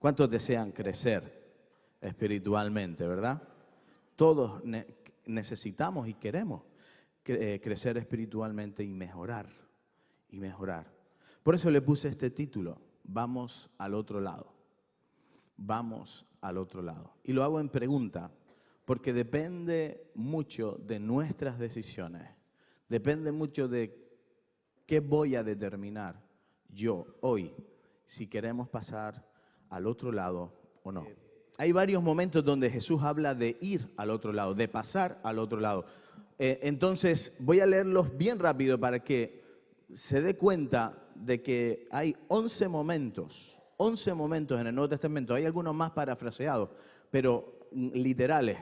¿Cuántos desean crecer espiritualmente, verdad? Todos necesitamos y queremos crecer espiritualmente y mejorar, y mejorar. Por eso le puse este título, Vamos al otro lado. Vamos al otro lado. Y lo hago en pregunta, porque depende mucho de nuestras decisiones. Depende mucho de qué voy a determinar yo hoy, si queremos pasar al otro lado o no. Hay varios momentos donde Jesús habla de ir al otro lado, de pasar al otro lado. Entonces voy a leerlos bien rápido para que se dé cuenta de que hay 11 momentos en el Nuevo Testamento. Hay algunos más parafraseados, pero literales,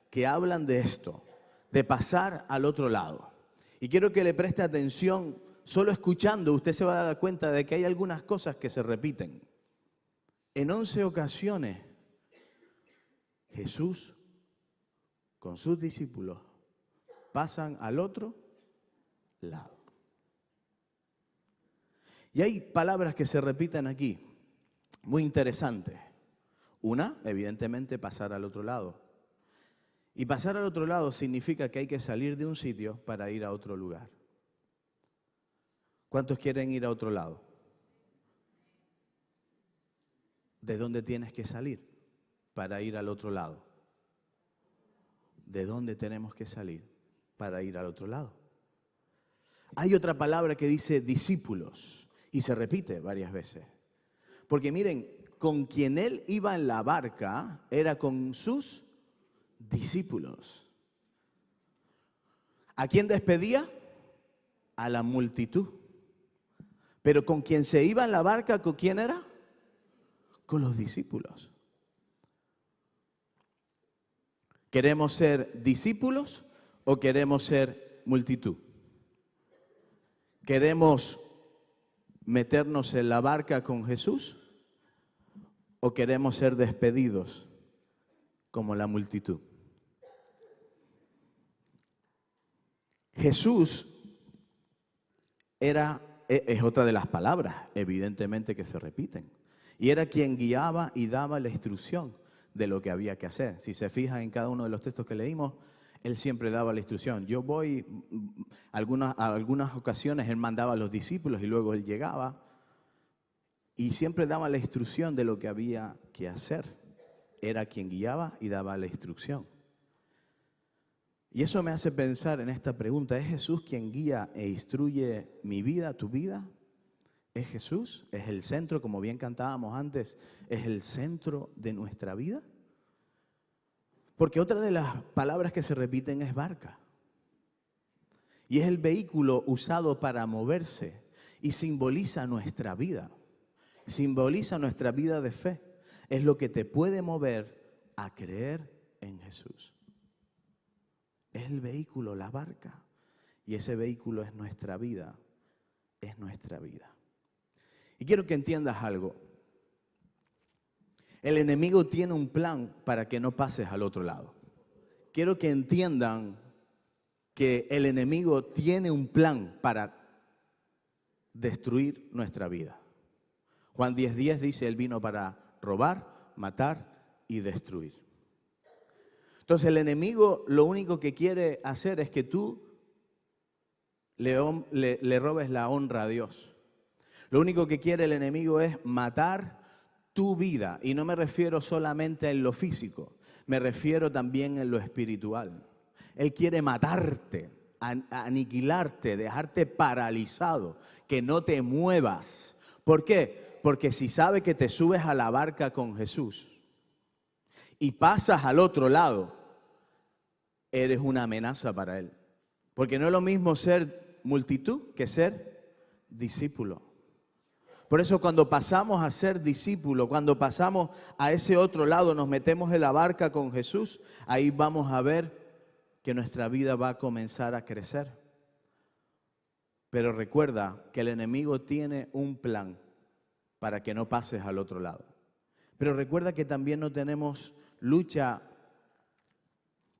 que hablan de esto, de pasar al otro lado. Y quiero que le preste atención. Solo escuchando usted se va a dar cuenta de que hay algunas cosas que se repiten. En 11 ocasiones, Jesús con sus discípulos pasan al otro lado. Y hay palabras que se repiten aquí, muy interesantes. Una, evidentemente, pasar al otro lado. Y pasar al otro lado significa que hay que salir de un sitio para ir a otro lugar. ¿Cuántos quieren ir a otro lado? ¿De dónde tienes que salir para ir al otro lado? ¿De dónde tenemos que salir para ir al otro lado? Hay otra palabra que dice discípulos y se repite varias veces. Porque miren, con quien él iba en la barca era con sus discípulos. ¿A quién despedía? A la multitud. Pero con quien se iba en la barca, ¿con quién era? Con los discípulos. ¿Queremos ser discípulos o queremos ser multitud? ¿Queremos meternos en la barca con Jesús o queremos ser despedidos como la multitud? Jesús es otra de las palabras, evidentemente, que se repiten. Y era quien guiaba y daba la instrucción de lo que había que hacer. Si se fijan en cada uno de los textos que leímos, él siempre daba la instrucción. Yo voy, a algunas ocasiones él mandaba a los discípulos y luego él llegaba y siempre daba la instrucción de lo que había que hacer. Era quien guiaba y daba la instrucción. Y eso me hace pensar en esta pregunta, ¿es Jesús quien guía e instruye mi vida, tu vida? ¿Es Jesús? ¿Es el centro, como bien cantábamos antes, es el centro de nuestra vida? Porque otra de las palabras que se repiten es barca. Y es el vehículo usado para moverse y simboliza nuestra vida. Simboliza nuestra vida de fe. Es lo que te puede mover a creer en Jesús. Es el vehículo, la barca. Y ese vehículo es nuestra vida. Es nuestra vida. Y quiero que entiendas algo. El enemigo tiene un plan para que no pases al otro lado. Quiero que entiendan que el enemigo tiene un plan para destruir nuestra vida. Juan 10:10 dice, él vino para robar, matar y destruir. Entonces el enemigo lo único que quiere hacer es que tú le robes la honra a Dios. Lo único que quiere el enemigo es matar tu vida. Y no me refiero solamente en lo físico, me refiero también en lo espiritual. Él quiere matarte, aniquilarte, dejarte paralizado, que no te muevas. ¿Por qué? Porque si sabe que te subes a la barca con Jesús y pasas al otro lado, eres una amenaza para él. Porque no es lo mismo ser multitud que ser discípulo. Por eso cuando pasamos a ser discípulo, cuando pasamos a ese otro lado, nos metemos en la barca con Jesús, ahí vamos a ver que nuestra vida va a comenzar a crecer. Pero recuerda que el enemigo tiene un plan para que no pases al otro lado. Pero recuerda que también no tenemos lucha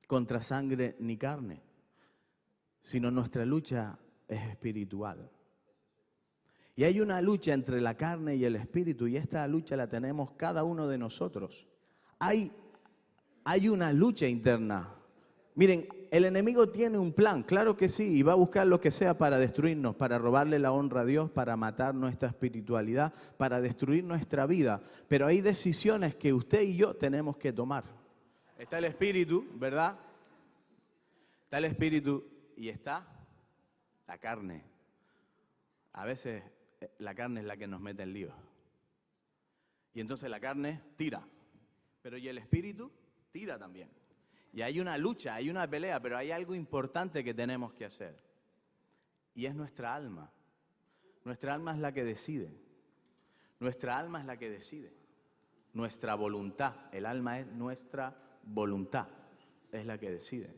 contra sangre ni carne, sino nuestra lucha es espiritual. Y hay una lucha entre la carne y el espíritu, y esta lucha la tenemos cada uno de nosotros. Hay una lucha interna. Miren, el enemigo tiene un plan, claro que sí, y va a buscar lo que sea para destruirnos, para robarle la honra a Dios, para matar nuestra espiritualidad, para destruir nuestra vida. Pero hay decisiones que usted y yo tenemos que tomar. Está el espíritu, ¿verdad? Está el espíritu y está la carne. A veces la carne es la que nos mete en líos. Y entonces la carne tira, pero ¿y el espíritu? Tira también. Y hay una lucha, hay una pelea, pero hay algo importante que tenemos que hacer. Y es nuestra alma. Nuestra alma es la que decide. Nuestra alma es la que decide. Nuestra voluntad. El alma es nuestra voluntad. Es la que decide.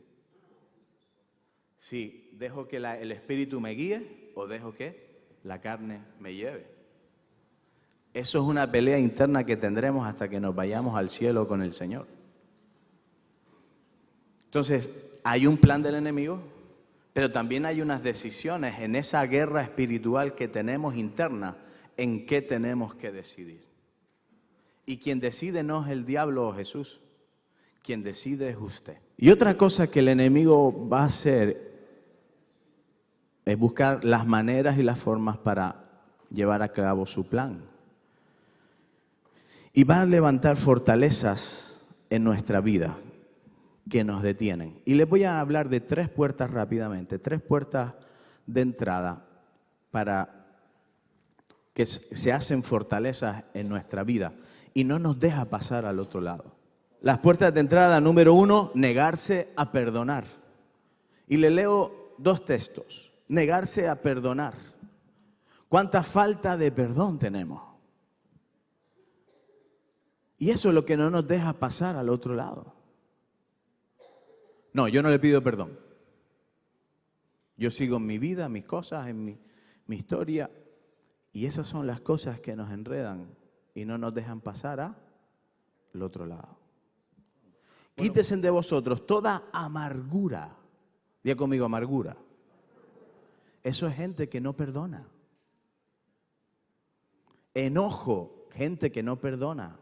Si dejo que el espíritu me guíe o dejo que la carne me lleve. Eso es una pelea interna que tendremos hasta que nos vayamos al cielo con el Señor. Entonces, hay un plan del enemigo, pero también hay unas decisiones en esa guerra espiritual que tenemos interna, en qué tenemos que decidir. Y quien decide no es el diablo o Jesús, quien decide es usted. Y otra cosa que el enemigo va a hacer es buscar las maneras y las formas para llevar a cabo su plan. Y va a levantar fortalezas en nuestra vida que nos detienen. Y les voy a hablar de 3 puertas rápidamente, 3 puertas de entrada para que se hacen fortalezas en nuestra vida y no nos deja pasar al otro lado. Las puertas de entrada, número 1, negarse a perdonar. Y le leo 2 textos. Negarse a perdonar. ¿Cuánta falta de perdón tenemos? Y eso es lo que no nos deja pasar al otro lado. No, yo no le pido perdón. Yo sigo en mi vida, mis cosas, en mi historia. Y esas son las cosas que nos enredan y no nos dejan pasar al otro lado. Quítese de vosotros toda amargura. Diga conmigo, amargura. Eso es gente que no perdona. Enojo, gente que no perdona.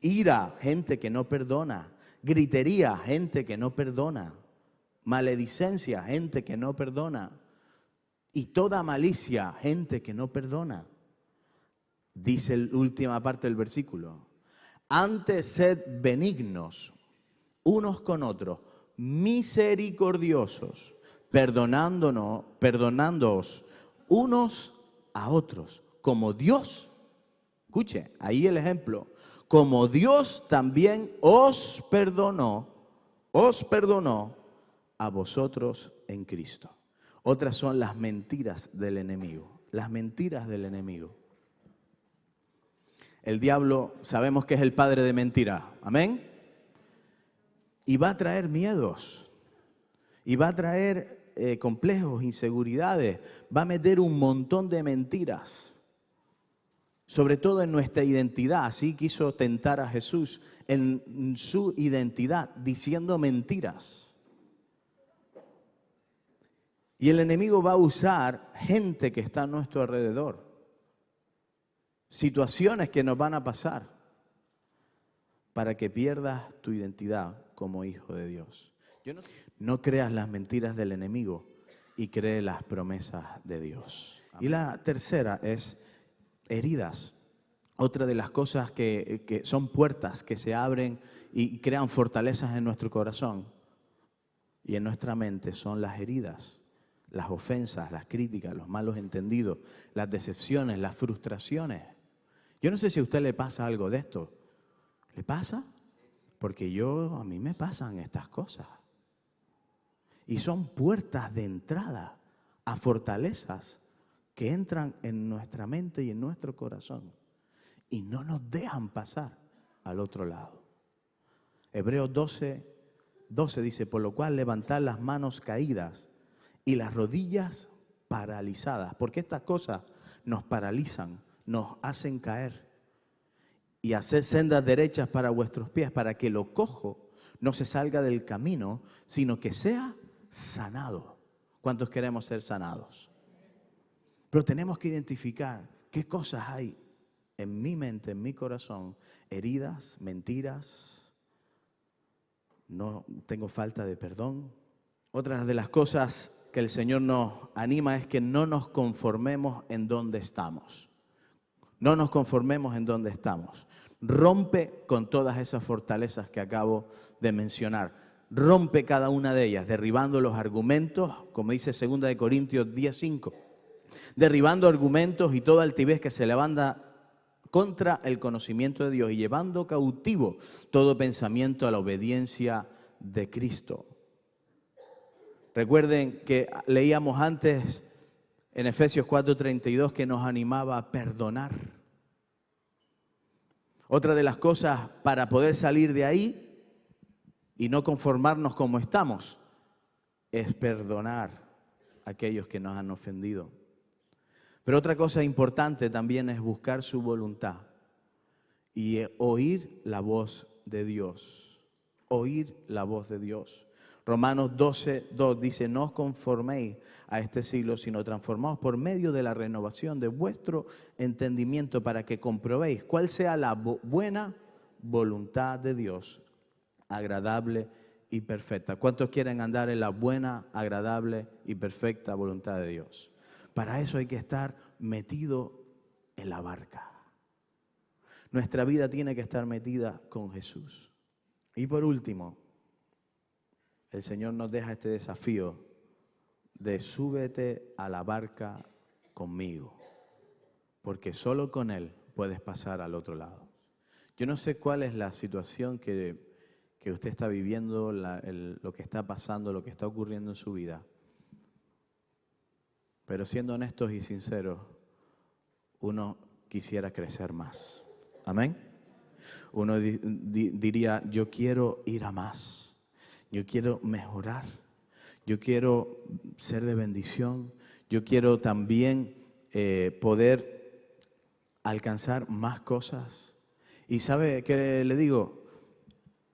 Ira, gente que no perdona. Gritería, gente que no perdona. Maledicencia, gente que no perdona. Y toda malicia, gente que no perdona. Dice la última parte del versículo. Antes sed benignos unos con otros, misericordiosos, perdonándoos unos a otros, como Dios, escuche, ahí el ejemplo, como Dios también os perdonó a vosotros en Cristo. Otras son las mentiras del enemigo, las mentiras del enemigo. El diablo sabemos que es el padre de mentiras, amén. Y va a traer miedos, y va a traer complejos, inseguridades, va a meter un montón de mentiras. Sobre todo en nuestra identidad, así quiso tentar a Jesús en su identidad, diciendo mentiras. Y el enemigo va a usar gente que está a nuestro alrededor, situaciones que nos van a pasar, para que pierdas tu identidad como hijo de Dios. No creas las mentiras del enemigo y cree las promesas de Dios. Y la tercera es heridas. Otra de las cosas que son puertas que se abren y crean fortalezas en nuestro corazón y en nuestra mente son las heridas, las ofensas, las críticas, los malos entendidos, las decepciones, las frustraciones. Yo no sé si a usted le pasa algo de esto. ¿Le pasa? Porque a mí me pasan estas cosas. Y son puertas de entrada a fortalezas que entran en nuestra mente y en nuestro corazón y no nos dejan pasar al otro lado. Hebreos 12 dice, por lo cual levantad las manos caídas y las rodillas paralizadas, porque estas cosas nos paralizan, nos hacen caer. Y haced sendas derechas para vuestros pies, para que lo cojo no se salga del camino, sino que sea sanado. ¿Cuántos queremos ser sanados? Pero tenemos que identificar ¿Qué cosas hay en mi mente, en mi corazón? Heridas, mentiras, no tengo falta de perdón. Otra de las cosas que el Señor nos anima es que no nos conformemos en donde estamos. No nos conformemos en donde estamos. Rompe con todas esas fortalezas que acabo de mencionar. Rompe cada una de ellas, derribando los argumentos, como dice 2 Corintios 10:5. Derribando argumentos y toda altivez que se levanta contra el conocimiento de Dios y llevando cautivo todo pensamiento a la obediencia de Cristo. Recuerden que leíamos antes en Efesios 4:32 que nos animaba a perdonar. Otra de las cosas para poder salir de ahí y no conformarnos como estamos es perdonar a aquellos que nos han ofendido. Pero otra cosa importante también es buscar su voluntad y oír la voz de Dios. Oír la voz de Dios. Romanos 12:2 dice, no os conforméis a este siglo, sino transformaos por medio de la renovación de vuestro entendimiento para que comprobéis cuál sea la buena voluntad de Dios, agradable y perfecta. ¿Cuántos quieren andar en la buena, agradable y perfecta voluntad de Dios? Para eso hay que estar metido en la barca. Nuestra vida tiene que estar metida con Jesús. Y por último, el Señor nos deja este desafío de súbete a la barca conmigo, porque solo con Él puedes pasar al otro lado. Yo no sé cuál es la situación que usted está viviendo, lo que está pasando, lo que está ocurriendo en su vida. Pero siendo honestos y sinceros, uno quisiera crecer más. Amén. Uno diría, yo quiero ir a más. Yo quiero mejorar. Yo quiero ser de bendición. Yo quiero también poder alcanzar más cosas. Y ¿sabe qué le digo?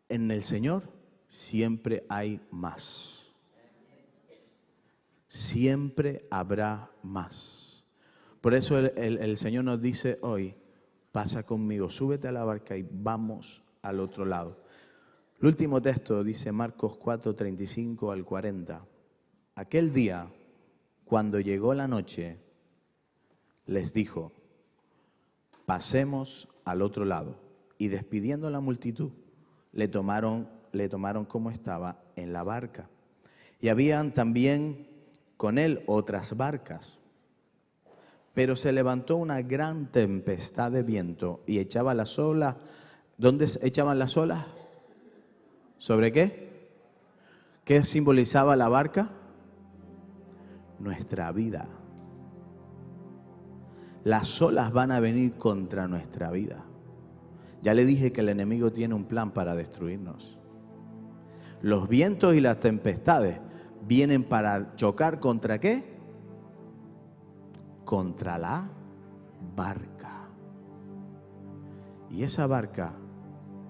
En el Señor siempre hay más. Siempre habrá más. Por eso el Señor nos dice hoy, pasa conmigo, súbete a la barca y vamos al otro lado. El último texto dice Marcos 4:35 al 40. Aquel día, cuando llegó la noche, les dijo, pasemos al otro lado. Y despidiendo a la multitud, le tomaron como estaba en la barca. Y habían también con él otras barcas. Pero se levantó una gran tempestad de viento y echaba las olas. ¿Dónde echaban las olas? ¿Sobre qué? ¿Qué simbolizaba la barca? Nuestra vida. Las olas van a venir contra nuestra vida. Ya le dije que el enemigo tiene un plan para destruirnos. Los vientos y las tempestades vienen para chocar ¿contra qué? Contra la barca. Y esa barca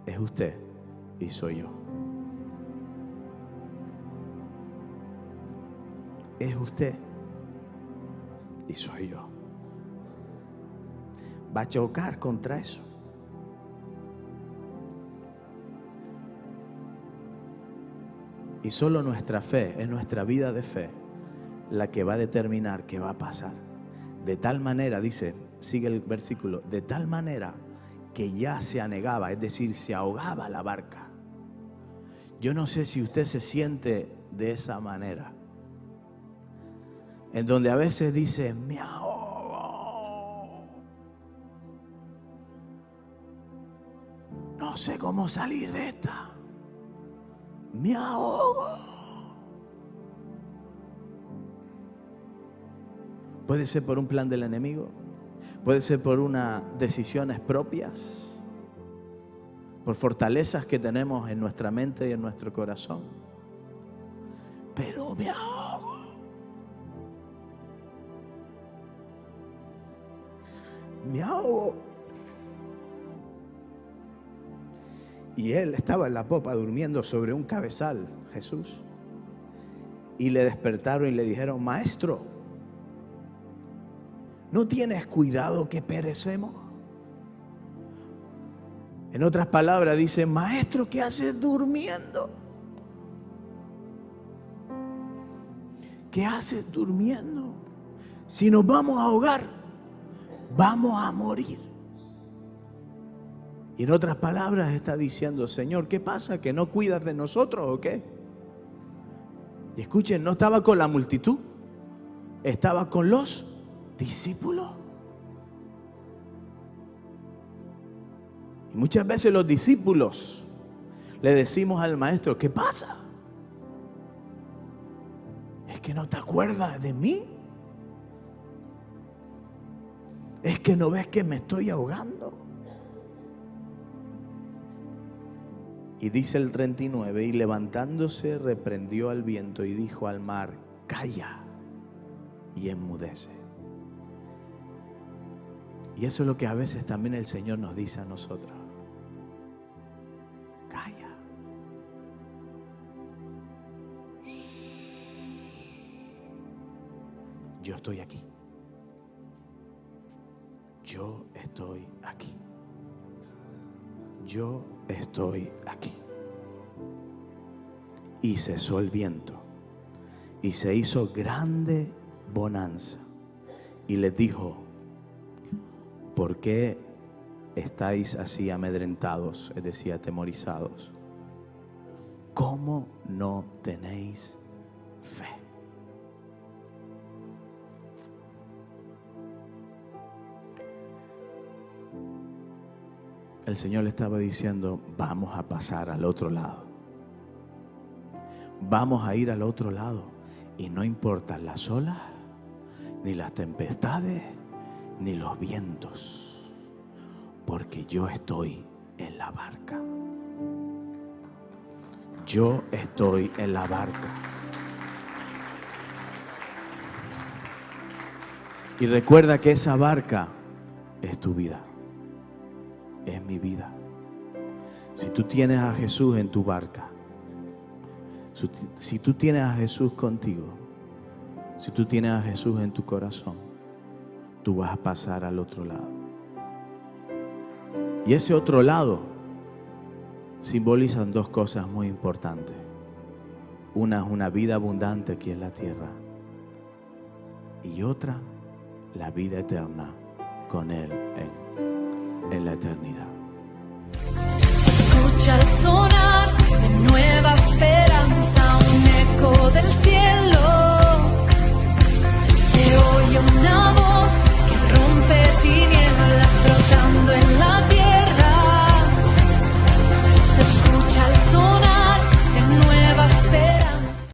es usted y soy yo. Es usted y soy yo. Va a chocar contra eso. Y solo nuestra fe, es nuestra vida de fe, la que va a determinar qué va a pasar. De tal manera, dice, sigue el versículo, de tal manera que ya se anegaba, es decir, se ahogaba la barca. Yo no sé si usted se siente de esa manera, en donde a veces dice, me ahogo. No sé cómo salir de esta. Me ahogo. Puede ser por un plan del enemigo, puede ser por unas decisiones propias, por fortalezas que tenemos en nuestra mente y en nuestro corazón. Pero me ahogo. Me ahogo. Y él estaba en la popa durmiendo sobre un cabezal, Jesús. Y le despertaron y le dijeron, maestro, ¿No tienes cuidado que perecemos? En otras palabras dice, maestro, ¿qué haces durmiendo? ¿Qué haces durmiendo? Si nos vamos a ahogar, vamos a morir. Y en otras palabras está diciendo, Señor, ¿qué pasa? ¿Que no cuidas de nosotros o qué? Y escuchen, no estaba con la multitud, estaba con los discípulos. Y muchas veces los discípulos le decimos al maestro, ¿qué pasa? ¿Es que no te acuerdas de mí? ¿Es que no ves que me estoy ahogando? Y dice el 39, y levantándose reprendió al viento y dijo al mar, calla y enmudece. Y eso es lo que a veces también el Señor nos dice a nosotros. Calla. Yo estoy aquí. Yo estoy aquí. Yo estoy aquí. Y cesó el viento, y se hizo grande bonanza. Y les dijo, ¿por qué estáis así amedrentados, es decir, atemorizados? ¿Cómo no tenéis fe? El Señor le estaba diciendo, vamos a pasar al otro lado. Vamos a ir al otro lado. Y no importan las olas, ni las tempestades, ni los vientos. Porque yo estoy en la barca. Yo estoy en la barca. Y recuerda que esa barca es tu vida. Es mi vida. Si tú tienes a Jesús en tu barca, si tú tienes a Jesús contigo, si tú tienes a Jesús en tu corazón, tú vas a pasar al otro lado. Y ese otro lado simbolizan dos cosas muy importantes. Una es una vida abundante aquí en la tierra, y otra, la vida eterna con Él en la eternidad.